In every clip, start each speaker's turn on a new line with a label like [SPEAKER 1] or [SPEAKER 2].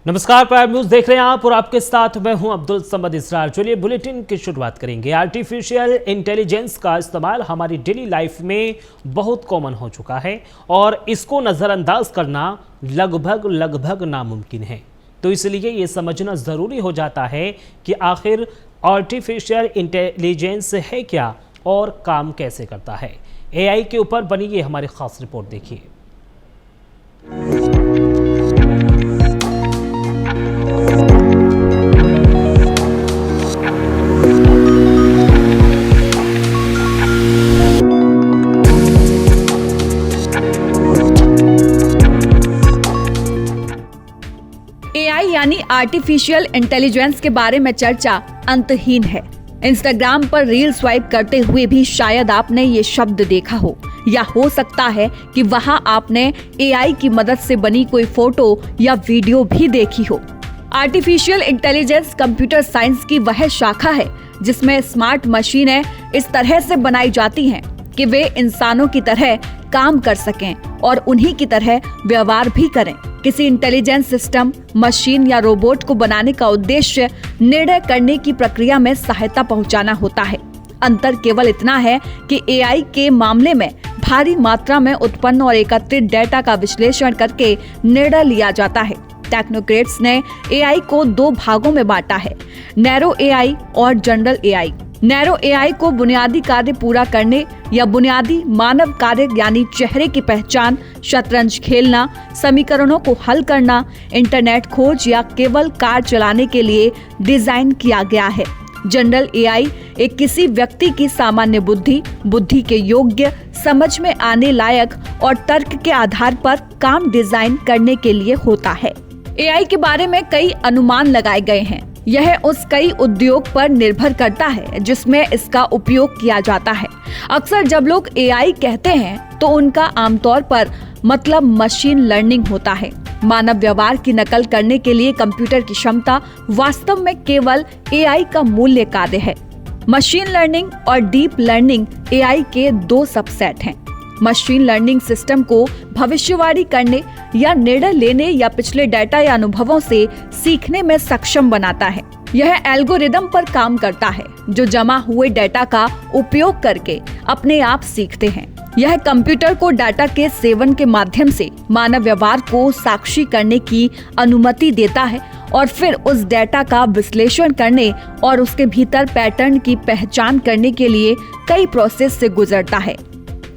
[SPEAKER 1] नमस्कार, prime news देख रहे हैं आप और आपके साथ मैं हूं अब्दुल समद इसरार। चलिए बुलेटिन की शुरुआत करेंगे। आर्टिफिशियल इंटेलिजेंस का इस्तेमाल हमारी डेली लाइफ में बहुत कॉमन हो चुका है और इसको नज़रअंदाज करना लगभग नामुमकिन है। तो इसलिए ये समझना ज़रूरी हो जाता है कि आखिर आर्टिफिशियल इंटेलिजेंस है क्या और काम कैसे करता है। AI के ऊपर बनी ये हमारी खास रिपोर्ट देखिए।
[SPEAKER 2] AI यानी आर्टिफिशियल इंटेलिजेंस के बारे में चर्चा अंतहीन है। इंस्टाग्राम पर रील स्वाइप करते हुए भी शायद आपने ये शब्द देखा हो, या हो सकता है कि वहां आपने AI की मदद से बनी कोई फोटो या वीडियो भी देखी हो। आर्टिफिशियल इंटेलिजेंस कंप्यूटर साइंस की वह शाखा है जिसमें स्मार्ट मशीनें इस तरह से बनाई जाती हैं कि वे इंसानों की तरह काम कर सकें और उन्हीं की तरह व्यवहार भी करें। किसी इंटेलिजेंस सिस्टम, मशीन या रोबोट को बनाने का उद्देश्य निर्णय करने की प्रक्रिया में सहायता पहुंचाना होता है। अंतर केवल इतना है कि AI के मामले में भारी मात्रा में उत्पन्न और एकत्रित डेटा का विश्लेषण करके निर्णय लिया जाता है। टेक्नोक्रेट्स ने AI को दो भागों में बांटा है, नैरो AI और जनरल AI। नैरो AI को बुनियादी कार्य पूरा करने या बुनियादी मानव कार्य यानी चेहरे की पहचान, शतरंज खेलना, समीकरणों को हल करना, इंटरनेट खोज या केवल कार चलाने के लिए डिजाइन किया गया है। जनरल AI एक किसी व्यक्ति की सामान्य बुद्धि के योग्य, समझ में आने लायक और तर्क के आधार पर काम डिजाइन करने के लिए होता है। AI के बारे में कई अनुमान लगाए गए हैं। यह उस कई उद्योग पर निर्भर करता है जिसमें इसका उपयोग किया जाता है। अक्सर जब लोग AI कहते हैं तो उनका आमतौर पर मतलब मशीन लर्निंग होता है। मानव व्यवहार की नकल करने के लिए कंप्यूटर की क्षमता वास्तव में केवल AI का मूल्य कार्य है। मशीन लर्निंग और डीप लर्निंग AI के दो सबसेट हैं। मशीन लर्निंग सिस्टम को भविष्यवाणी करने या निर्णय लेने या पिछले डेटा या अनुभवों से सीखने में सक्षम बनाता है। यह एल्गोरिदम पर काम करता है जो जमा हुए डेटा का उपयोग करके अपने आप सीखते हैं। यह कंप्यूटर को डेटा के सेवन के माध्यम से मानव व्यवहार को साक्षी करने की अनुमति देता है और फिर उस डेटा का विश्लेषण करने और उसके भीतर पैटर्न की पहचान करने के लिए कई प्रोसेस से गुजरता है।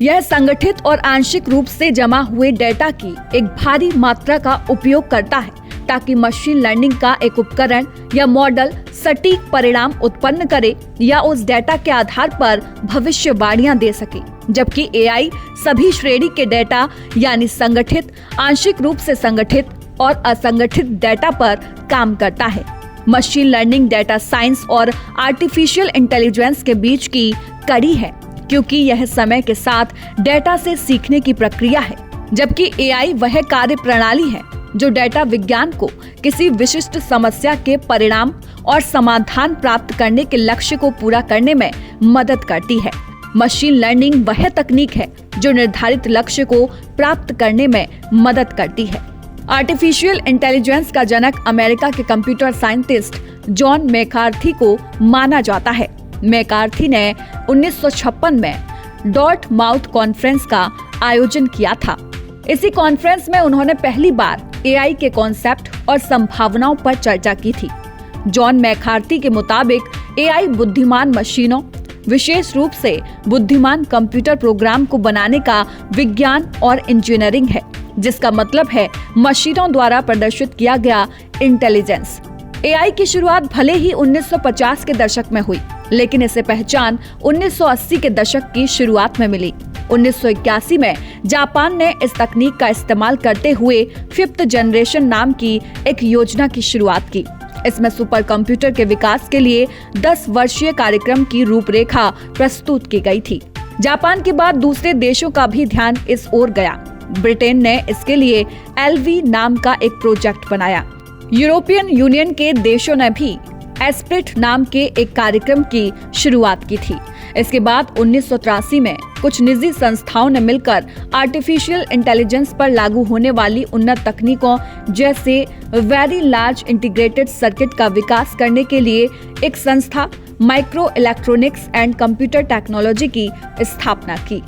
[SPEAKER 2] यह संगठित और आंशिक रूप से जमा हुए डेटा की एक भारी मात्रा का उपयोग करता है ताकि मशीन लर्निंग का एक उपकरण या मॉडल सटीक परिणाम उत्पन्न करे या उस डेटा के आधार पर भविष्यवाणियां दे सके, जबकि AI सभी श्रेणी के डेटा यानी संगठित, आंशिक रूप से संगठित और असंगठित डेटा पर काम करता है। मशीन लर्निंग डेटा साइंस और आर्टिफिशियल इंटेलिजेंस के बीच की कड़ी है क्योंकि यह समय के साथ डेटा से सीखने की प्रक्रिया है, जबकि AI वह कार्य प्रणाली है जो डेटा विज्ञान को किसी विशिष्ट समस्या के परिणाम और समाधान प्राप्त करने के लक्ष्य को पूरा करने में मदद करती है। मशीन लर्निंग वह तकनीक है जो निर्धारित लक्ष्य को प्राप्त करने में मदद करती है। आर्टिफिशियल इंटेलिजेंस का जनक अमेरिका के कंप्यूटर साइंटिस्ट जॉन मैकार्थी को माना जाता है। मैकार्थी ने 1956 में डॉट माउथ कॉन्फ्रेंस का आयोजन किया था। इसी कॉन्फ्रेंस में उन्होंने पहली बार AI के कॉन्सेप्ट और संभावनाओं पर चर्चा की थी। जॉन मैकार्थी के मुताबिक AI बुद्धिमान मशीनों, विशेष रूप से बुद्धिमान कंप्यूटर प्रोग्राम को बनाने का विज्ञान और इंजीनियरिंग है, जिसका मतलब है मशीनों द्वारा प्रदर्शित किया गया इंटेलिजेंस। AI की शुरुआत भले ही 1950 के दशक में हुई, लेकिन इसे पहचान 1980 के दशक की शुरुआत में मिली। 1981 में जापान ने इस तकनीक का इस्तेमाल करते हुए 5th जनरेशन नाम की एक योजना की शुरुआत की। इसमें सुपर कंप्यूटर के विकास के लिए 10 वर्षीय कार्यक्रम की रूपरेखा प्रस्तुत की गई थी। जापान के बाद दूसरे देशों का भी ध्यान इस ओर गया। ब्रिटेन ने इसके लिए LV नाम का एक प्रोजेक्ट बनाया। यूरोपियन यूनियन के देशों ने भी एस्प्रिट नाम के एक कार्यक्रम की शुरुआत की थी। इसके बाद 1983 में कुछ निजी संस्थाओं ने मिलकर आर्टिफिशियल इंटेलिजेंस पर लागू होने वाली उन्नत तकनीकों जैसे वेरी लार्ज इंटीग्रेटेड सर्किट का विकास करने के लिए एक संस्था micro electronics and computer technology की स्थापना की।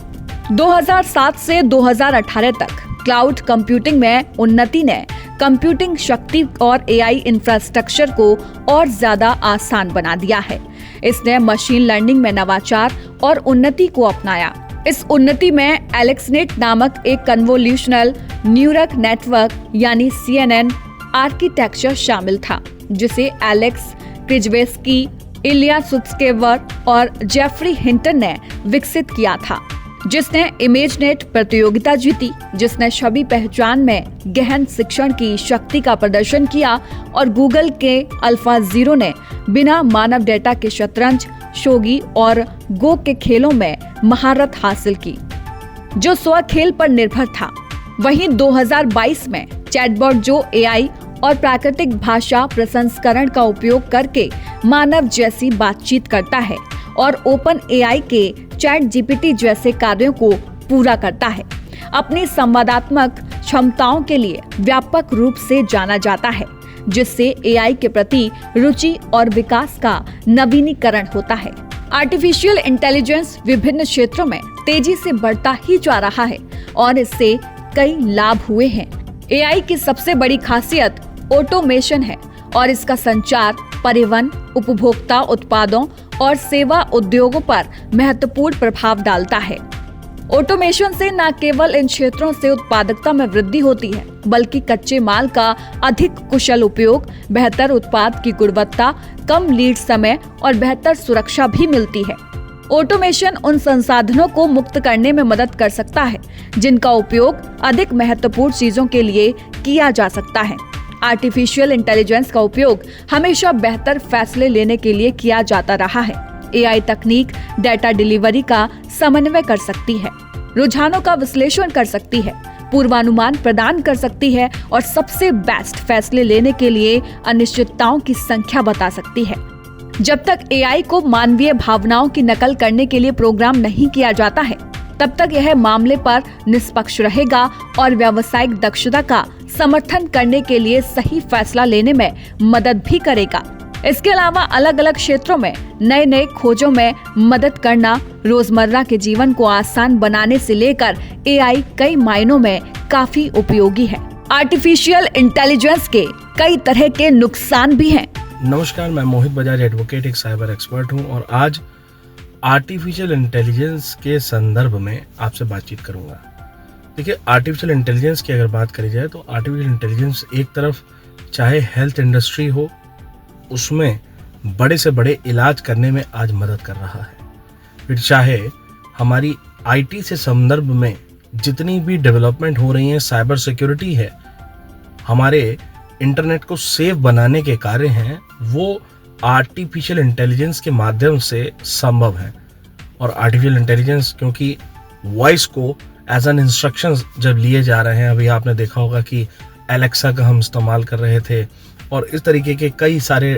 [SPEAKER 2] 2007 से 2018 तक क्लाउड कंप्यूटिंग में उन्नति ने कंप्यूटिंग शक्ति और एआई इंफ्रास्ट्रक्चर को और ज्यादा आसान बना दिया है। इसने मशीन लर्निंग में नवाचार और उन्नति को अपनाया। इस उन्नति में एलेक्सनेट नामक एक कन्वोल्यूशनल न्यूरल नेटवर्क यानी CNN आर्किटेक्चर शामिल था, जिसे एलेक्स क्रिजवेस्की, इलिया सुत्स्केवर और जेफरी हिंटन ने विकसित किया था, जिसने इमेजनेट प्रतियोगिता जीती, जिसने छवि पहचान में गहन शिक्षण की शक्ति का प्रदर्शन किया, और गूगल के AlphaZero ने बिना मानव डेटा के शतरंज, शोगी और गो के खेलों में महारत हासिल की, जो स्व खेल पर निर्भर था। वहीं 2022 में चैटबॉट जो एआई और प्राकृतिक भाषा प्रसंस्करण का उपयोग करके मानव जैसी बातचीत करता है और ओपन एआई के ChatGPT जैसे कार्यों को पूरा करता है, अपनी संवादात्मक क्षमताओं के लिए व्यापक रूप से जाना जाता है, जिससे एआई के प्रति रुचि और विकास का नवीनीकरण होता है। आर्टिफिशियल इंटेलिजेंस विभिन्न क्षेत्रों में तेजी से बढ़ता ही जा रहा है और इससे कई लाभ हुए हैं। एआई की सबसे बड़ी खासियत ऑटोमेशन है और इसका संचार, परिवहन, उपभोक्ता उत्पादों और सेवा उद्योगों पर महत्वपूर्ण प्रभाव डालता है। ऑटोमेशन से न केवल इन क्षेत्रों से उत्पादकता में वृद्धि होती है, बल्कि कच्चे माल का अधिक कुशल उपयोग, बेहतर उत्पाद की गुणवत्ता, कम लीड समय और बेहतर सुरक्षा भी मिलती है। ऑटोमेशन उन संसाधनों को मुक्त करने में मदद कर सकता है जिनका उपयोग अधिक महत्वपूर्ण चीजों के लिए किया जा सकता है। आर्टिफिशियल इंटेलिजेंस का उपयोग हमेशा बेहतर फैसले लेने के लिए किया जाता रहा है। एआई तकनीक डेटा डिलीवरी का समन्वय कर सकती है, रुझानों का विश्लेषण कर सकती है, पूर्वानुमान प्रदान कर सकती है और सबसे बेस्ट फैसले लेने के लिए अनिश्चितताओं की संख्या बता सकती है। जब तक एआई को मानवीय भावनाओं की नकल करने के लिए प्रोग्राम नहीं किया जाता है, तब तक यह मामले पर निष्पक्ष रहेगा और व्यावसायिक दक्षता का समर्थन करने के लिए सही फैसला लेने में मदद भी करेगा। इसके अलावा अलग अलग क्षेत्रों में नए नए खोजों में मदद करना, रोजमर्रा के जीवन को आसान बनाने से लेकर एआई कई मायनों में काफी उपयोगी है। आर्टिफिशियल इंटेलिजेंस के कई तरह के नुकसान भी हैं।
[SPEAKER 3] नमस्कार, मैं मोहित बजाज एडवोकेट, एक साइबर एक्सपर्ट हूं और आज आर्टिफिशियल इंटेलिजेंस के संदर्भ में आपसे बातचीत करूंगा। देखिए, आर्टिफिशियल इंटेलिजेंस की अगर बात करी जाए तो आर्टिफिशियल इंटेलिजेंस एक तरफ चाहे हेल्थ इंडस्ट्री हो, उसमें बड़े से बड़े इलाज करने में आज मदद कर रहा है, फिर चाहे हमारी आईटी से संदर्भ में जितनी भी डेवलपमेंट हो रही है, साइबर सिक्योरिटी है, हमारे इंटरनेट को सेफ बनाने के कार्य हैं, वो आर्टिफिशियल इंटेलिजेंस के माध्यम से संभव है। और आर्टिफिशियल इंटेलिजेंस क्योंकि वॉइस को एज एन इंस्ट्रक्शन जब लिए जा रहे हैं, अभी आपने देखा होगा कि एलेक्सा का हम इस्तेमाल कर रहे थे और इस तरीके के कई सारे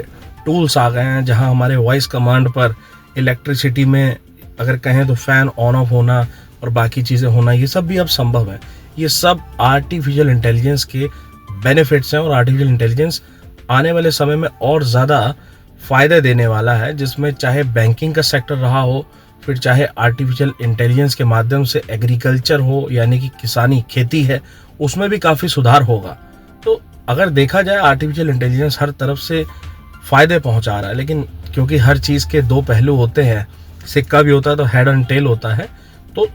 [SPEAKER 3] टूल्स आ गए हैं जहां हमारे वॉइस कमांड पर इलेक्ट्रिसिटी में अगर कहें तो फैन ऑन ऑफ होना और बाकी चीज़ें होना, ये सब भी अब संभव है। ये सब आर्टिफिशियल इंटेलिजेंस के बेनिफिट्स हैं और आर्टिफिशियल इंटेलिजेंस आने वाले समय में और ज़्यादा फ़ायदे देने वाला है, जिसमें चाहे बैंकिंग का सेक्टर रहा हो, फिर चाहे आर्टिफिशियल इंटेलिजेंस के माध्यम से एग्रीकल्चर हो, यानी कि किसानी खेती है, उसमें भी काफ़ी सुधार होगा। तो अगर देखा जाए आर्टिफिशियल इंटेलिजेंस हर तरफ से फ़ायदे पहुंचा रहा है, लेकिन क्योंकि हर चीज़ के दो पहलू होते हैं, सिक्का भी होता है तो हेड एंड टेल होता है, तो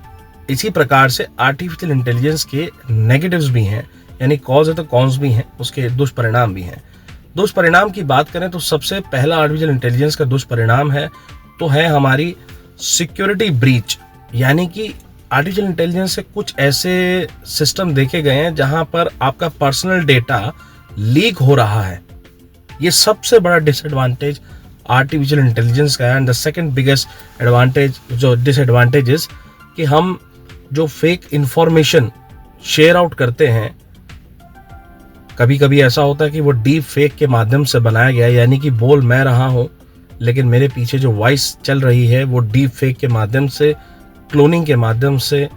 [SPEAKER 3] इसी प्रकार से आर्टिफिशियल इंटेलिजेंस के नेगेटिव्स भी हैं, यानी कॉज है तो कॉन्स भी हैं, उसके दुष्परिणाम भी हैं। दुष्परिणाम की बात करें तो सबसे पहला आर्टिफिशियल इंटेलिजेंस का दुष्परिणाम है तो है हमारी सिक्योरिटी ब्रीच, यानी कि आर्टिफिशियल इंटेलिजेंस से कुछ ऐसे सिस्टम देखे गए हैं जहां पर आपका पर्सनल डेटा लीक हो रहा है। ये सबसे बड़ा डिसएडवांटेज आर्टिफिशियल इंटेलिजेंस का है। And the second biggest advantage जो डिसएडवांटेज इज कि हम जो फेक इंफॉर्मेशन शेयर आउट करते हैं कभी कभी ऐसा होता है कि वो डीप फेक के माध्यम से बनाया गया है, यानी कि बोल मैं रहा हूँ लेकिन मेरे पीछे जो वॉइस चल रही है वो डीप फेक के माध्यम से, क्लोनिंग के माध्यम से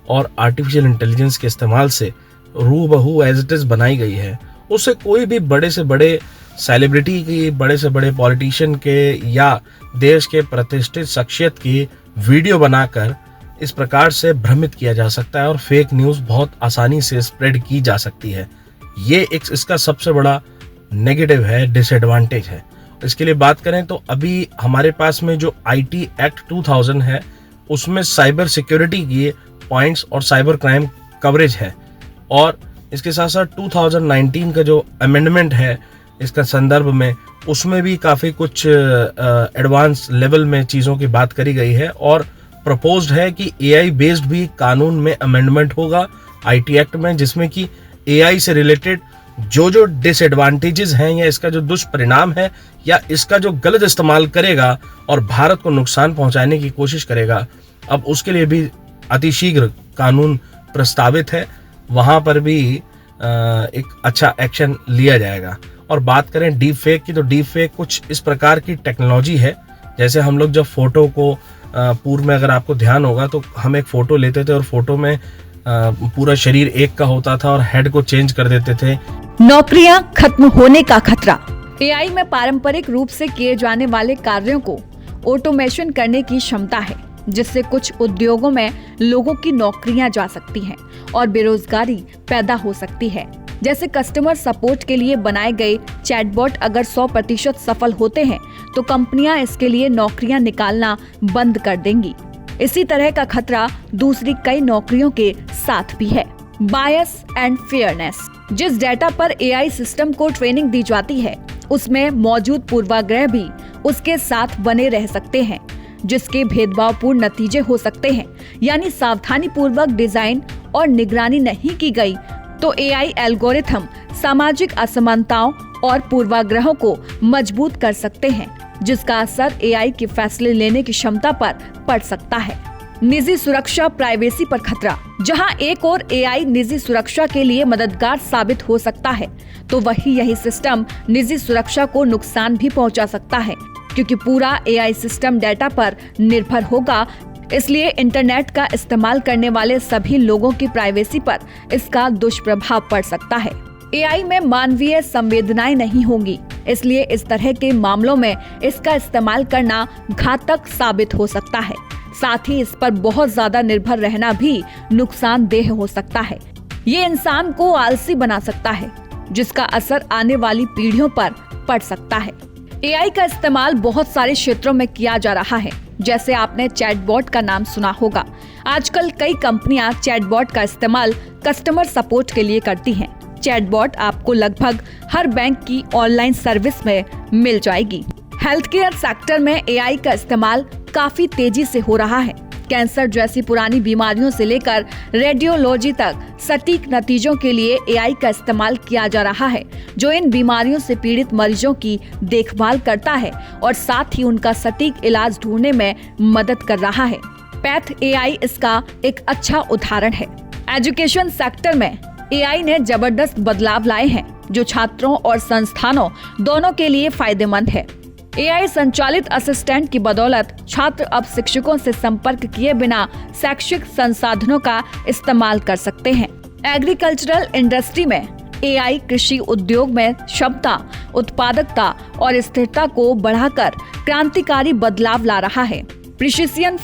[SPEAKER 3] और आर्टिफिशियल इंटेलिजेंस के इस्तेमाल से रूबहू एज इट इज बनाई गई है। उसे कोई भी बड़े से बड़े सेलिब्रिटी की, बड़े से बड़े पॉलिटिशियन के या देश के प्रतिष्ठित शख्सियत की वीडियो बनाकर इस प्रकार से भ्रमित किया जा सकता है और फेक न्यूज़ बहुत आसानी से स्प्रेड की जा सकती है। ये एक इसका सबसे बड़ा नेगेटिव है, डिसएडवांटेज है। इसके लिए बात करें तो अभी हमारे पास में जो IT एक्ट 2000 है उसमें साइबर सिक्योरिटी के पॉइंट्स और साइबर क्राइम कवरेज है, और इसके साथ साथ 2019 का जो अमेंडमेंट है इसका संदर्भ में, उसमें भी काफ़ी कुछ एडवांस लेवल में चीज़ों की बात करी गई है और प्रपोज्ड है कि AI बेस्ड भी कानून में अमेंडमेंट होगा IT एक्ट में, जिसमें कि AI से रिलेटेड जो डिसएडवांटेजेस हैं या इसका जो दुष्परिणाम है या इसका जो गलत इस्तेमाल करेगा और भारत को नुकसान पहुंचाने की कोशिश करेगा, अब उसके लिए भी अतिशीघ्र कानून प्रस्तावित है। वहां पर भी एक अच्छा एक्शन लिया जाएगा। और बात करें डीप फेक की, तो डीप फेक कुछ इस प्रकार की टेक्नोलॉजी है, जैसे हम लोग जब फोटो को पूर्व में अगर आपको ध्यान होगा तो हम एक फ़ोटो लेते थे और फोटो में पूरा शरीर एक का होता था और हेड को चेंज कर देते थे।
[SPEAKER 2] नौकरियां खत्म होने का खतरा। AI में पारंपरिक रूप से किए जाने वाले कार्यों को ऑटोमेशन करने की क्षमता है, जिससे कुछ उद्योगों में लोगों की नौकरियां जा सकती हैं और बेरोजगारी पैदा हो सकती है। जैसे कस्टमर सपोर्ट के लिए बनाए गए चैटबॉट अगर 100% सफल होते हैं तो कंपनियां इसके लिए नौकरियां निकालना बंद कर देंगी। इसी तरह का खतरा दूसरी कई नौकरियों के साथ भी है। Bias and fairness. जिस डेटा पर AI सिस्टम को ट्रेनिंग दी जाती है उसमें मौजूद पूर्वाग्रह भी उसके साथ बने रह सकते हैं, जिसके भेदभावपूर्ण नतीजे हो सकते हैं। यानी सावधानी पूर्वक डिजाइन और निगरानी नहीं की गई तो AI एल्गोरिथम सामाजिक असमानताओं और पूर्वाग्रहों को मजबूत कर सकते हैं, जिसका असर AI के फैसले लेने की क्षमता पर पड़ सकता है। निजी सुरक्षा, प्राइवेसी पर खतरा। जहां एक और AI निजी सुरक्षा के लिए मददगार साबित हो सकता है, तो वही यही सिस्टम निजी सुरक्षा को नुकसान भी पहुंचा सकता है, क्योंकि पूरा AI सिस्टम डेटा पर निर्भर होगा। इसलिए इंटरनेट का इस्तेमाल करने वाले सभी लोगों की प्राइवेसी पर इसका दुष्प्रभाव पड़ सकता है। AI में मानवीय संवेदनाएं नहीं होंगी, इसलिए इस तरह के मामलों में इसका इस्तेमाल करना घातक साबित हो सकता है। साथ ही इस पर बहुत ज्यादा निर्भर रहना भी नुकसानदेह हो सकता है। ये इंसान को आलसी बना सकता है, जिसका असर आने वाली पीढ़ियों पर पड़ सकता है। AI का इस्तेमाल बहुत सारे क्षेत्रों में किया जा रहा है, जैसे आपने चैटबॉट का नाम सुना होगा। आजकल कई कंपनियां चैटबॉट का इस्तेमाल कस्टमर सपोर्ट के लिए करती हैं। चैटबॉट आपको लगभग हर बैंक की ऑनलाइन सर्विस में मिल जाएगी। हेल्थ केयर सेक्टर में AI का इस्तेमाल काफी तेजी से हो रहा है। कैंसर जैसी पुरानी बीमारियों से लेकर रेडियोलॉजी तक सटीक नतीजों के लिए AI का इस्तेमाल किया जा रहा है, जो इन बीमारियों से पीड़ित मरीजों की देखभाल करता है और साथ ही उनका सटीक इलाज ढूंढने में मदद कर रहा है। पैथ AI इसका एक अच्छा उदाहरण है। एजुकेशन सेक्टर में AI ने जबरदस्त बदलाव लाए हैं, जो छात्रों और संस्थानों दोनों के लिए फायदेमंद है। AI संचालित असिस्टेंट की बदौलत छात्र अब शिक्षकों से संपर्क किए बिना शैक्षिक संसाधनों का इस्तेमाल कर सकते हैं। एग्रीकल्चरल इंडस्ट्री में AI कृषि उद्योग में क्षमता, उत्पादकता और स्थिरता को बढ़ाकर क्रांतिकारी बदलाव ला रहा है। प्रिसिजन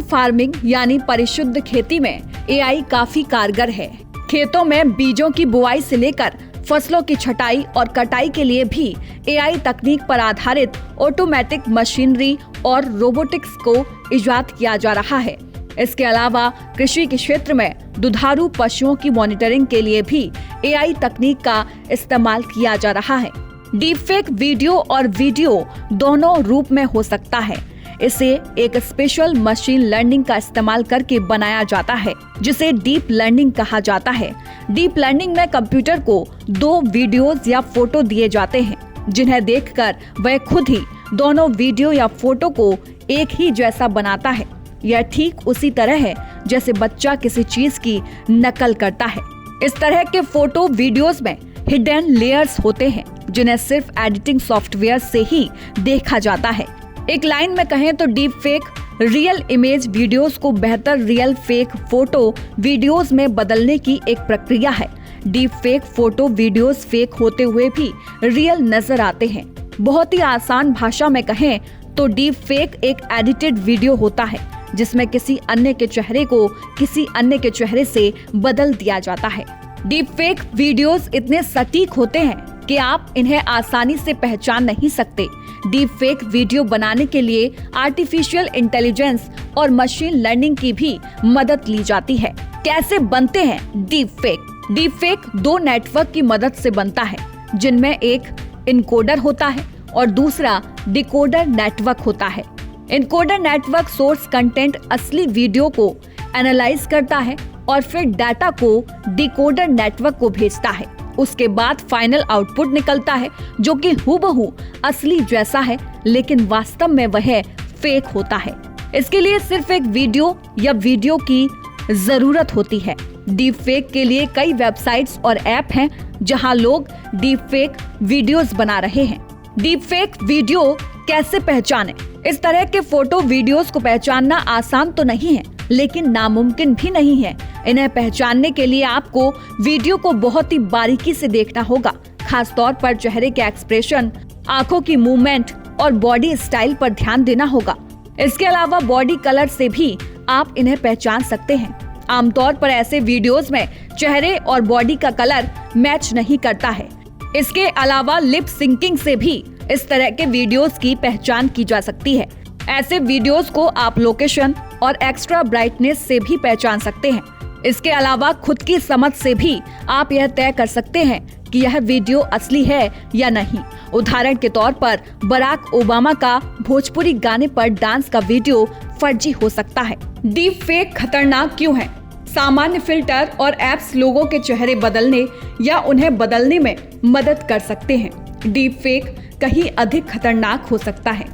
[SPEAKER 2] फार्मिंग यानी परिशुद्ध खेती में AI काफी कारगर है। खेतों में बीजों की बुआई से लेकर फसलों की छटाई और कटाई के लिए भी AI तकनीक पर आधारित ऑटोमेटिक मशीनरी और रोबोटिक्स को इजाद किया जा रहा है। इसके अलावा कृषि के क्षेत्र में दुधारू पशुओं की मॉनिटरिंग के लिए भी AI तकनीक का इस्तेमाल किया जा रहा है। डीपफेक वीडियो दोनों रूप में हो सकता है। इसे एक स्पेशल मशीन लर्निंग का इस्तेमाल करके बनाया जाता है, जिसे डीप लर्निंग कहा जाता है। डीप लर्निंग में कंप्यूटर को 2 वीडियोस या फोटो दिए जाते हैं, जिन्हें देखकर वह खुद ही दोनों वीडियो या फोटो को एक ही जैसा बनाता है। यह ठीक उसी तरह है जैसे बच्चा किसी चीज की नकल करता है। इस तरह के फोटो वीडियोस में हिडन लेयर्स होते हैं जिन्हें सिर्फ एडिटिंग सॉफ्टवेयर से ही देखा जाता है। एक लाइन में कहें तो deep fake real image videos को बेहतर रियल फेक फोटो वीडियोस में बदलने की एक प्रक्रिया है। Deep fake photo videos fake होते हुए भी रियल नजर आते हैं। बहुत ही आसान भाषा में कहें तो डीप फेक एक एडिटेड वीडियो होता है जिसमें किसी अन्य के चेहरे को किसी अन्य के चेहरे से बदल दिया जाता है। डीप फेक वीडियोस इतने सटीक होते हैं कि आप इन्हें आसानी से पहचान नहीं सकते। डीप फेक वीडियो बनाने के लिए आर्टिफिशियल इंटेलिजेंस और मशीन लर्निंग की भी मदद ली जाती है। कैसे बनते हैं डीप फेक? डीप फेक दो नेटवर्क की मदद से बनता है जिनमें एक इनकोडर होता है और दूसरा डिकोडर नेटवर्क होता है। इनकोडर नेटवर्क सोर्स कंटेंट असली वीडियो को एनालाइज करता है और फिर डाटा को डिकोडर नेटवर्क को भेजता है। उसके बाद फाइनल आउटपुट निकलता है जो कि हूबहू असली जैसा है, लेकिन वास्तव में वह फेक होता है। इसके लिए सिर्फ एक वीडियो या वीडियो की जरूरत होती है। डीप फेक के लिए कई वेबसाइट्स और ऐप हैं जहां लोग डीप फेक वीडियोस बना रहे हैं। डीप फेक वीडियो कैसे पहचानें? इस तरह के फोटो वीडियोस को पहचानना आसान तो नहीं है, लेकिन नामुमकिन भी नहीं है। इन्हें पहचानने के लिए आपको वीडियो को बहुत ही बारीकी से देखना होगा, खास तौर पर चेहरे के एक्सप्रेशन, आंखों की मूवमेंट और बॉडी स्टाइल पर ध्यान देना होगा। इसके अलावा बॉडी कलर से भी आप इन्हें पहचान सकते हैं। आमतौर पर ऐसे वीडियोस में चेहरे और बॉडी का कलर मैच नहीं करता है। इसके अलावा लिप सिंकिंग से भी इस तरह के वीडियोस की पहचान की जा सकती है। ऐसे वीडियोस को आप लोकेशन और एक्स्ट्रा ब्राइटनेस से भी पहचान सकते हैं। इसके अलावा खुद की समझ से भी आप यह तय कर सकते हैं कि यह वीडियो असली है या नहीं। उदाहरण के तौर पर बराक ओबामा का भोजपुरी गाने पर डांस का वीडियो फर्जी हो सकता है। डीप फेक खतरनाक क्यों है? सामान्य फिल्टर और एप्स लोगों के चेहरे बदलने या उन्हें बदलने में मदद कर सकते हैं। डीप फेक कहीं अधिक खतरनाक हो सकता है।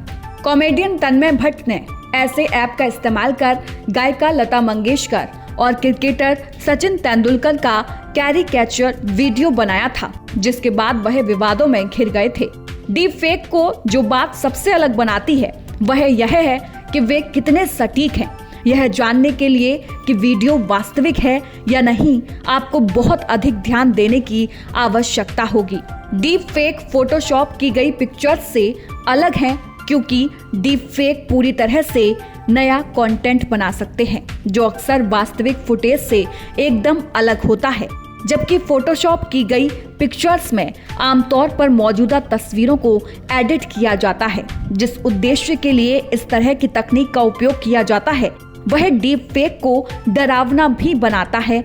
[SPEAKER 2] कॉमेडियन तन्मय भट्ट ने ऐसे ऐप का इस्तेमाल कर गायिका लता मंगेशकर और क्रिकेटर सचिन तेंदुलकर का कैरिकेचर वीडियो बनाया था, जिसके बाद वह विवादों में घिर गए थे। डीप फेक को जो बात सबसे अलग बनाती है वह यह है कि वे कितने सटीक हैं। यह जानने के लिए कि वीडियो वास्तविक है या नहीं, आपको बहुत अधिक ध्यान देने की आवश्यकता होगी। डीप फेक फोटोशॉप की गई पिक्चर्स से अलग हैं क्योंकि डीप फेक पूरी तरह से नया कंटेंट बना सकते हैं जो अक्सर वास्तविक फुटेज से एकदम अलग होता है, जबकि फोटोशॉप की गई पिक्चर्स में आमतौर पर मौजूदा तस्वीरों को एडिट किया जाता है। जिस उद्देश्य के लिए इस तरह की तकनीक का उपयोग किया जाता है वह डीप फेक को डरावना भी बनाता है।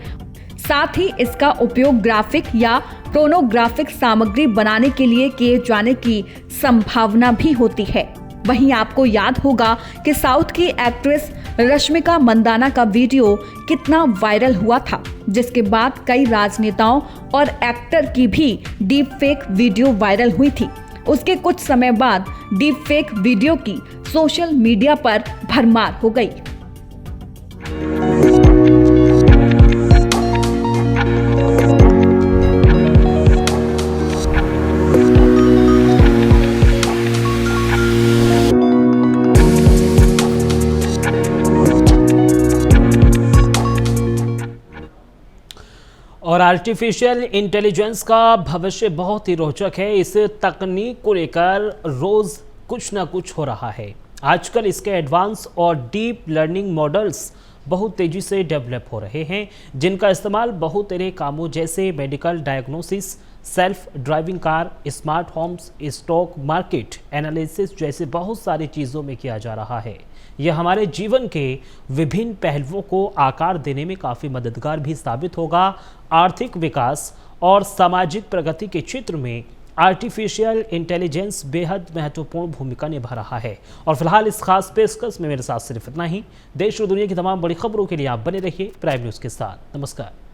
[SPEAKER 2] साथ ही इसका उपयोग ग्राफिक या पोर्नोग्राफिक सामग्री बनाने के लिए किए जाने की संभावना भी होती है। वहीं आपको याद होगा कि साउथ की एक्ट्रेस रश्मिका मंदाना का वीडियो कितना वायरल हुआ था, जिसके बाद कई राजनेताओं और एक्टर की भी डीप फेक वीडियो वायरल हुई थी। उसके कुछ समय बाद डीप फेक वीडियो की सोशल मीडिया पर भरमार हो गई।
[SPEAKER 1] और आर्टिफिशियल इंटेलिजेंस का भविष्य बहुत ही रोचक है। इस तकनीक को लेकर रोज कुछ ना कुछ हो रहा है। आजकल इसके एडवांस और डीप लर्निंग मॉडल्स बहुत तेजी से डेवलप हो रहे हैं, जिनका इस्तेमाल बहुत तरह कामों जैसे medical diagnosis, self driving car, smart homes, stock market analysis जैसे बहुत सारी चीज़ों में किया जा रहा है। यह हमारे जीवन के विभिन्न पहलुओं को आकार देने में काफ़ी मददगार भी साबित होगा। आर्थिक विकास और सामाजिक प्रगति के क्षेत्र में आर्टिफिशियल इंटेलिजेंस बेहद महत्वपूर्ण भूमिका निभा रहा है। और फिलहाल इस खास पेशकश में मेरे साथ सिर्फ इतना ही। देश और दुनिया की तमाम बड़ी खबरों के लिए आप बने रहिए प्राइम न्यूज़ के साथ। नमस्कार।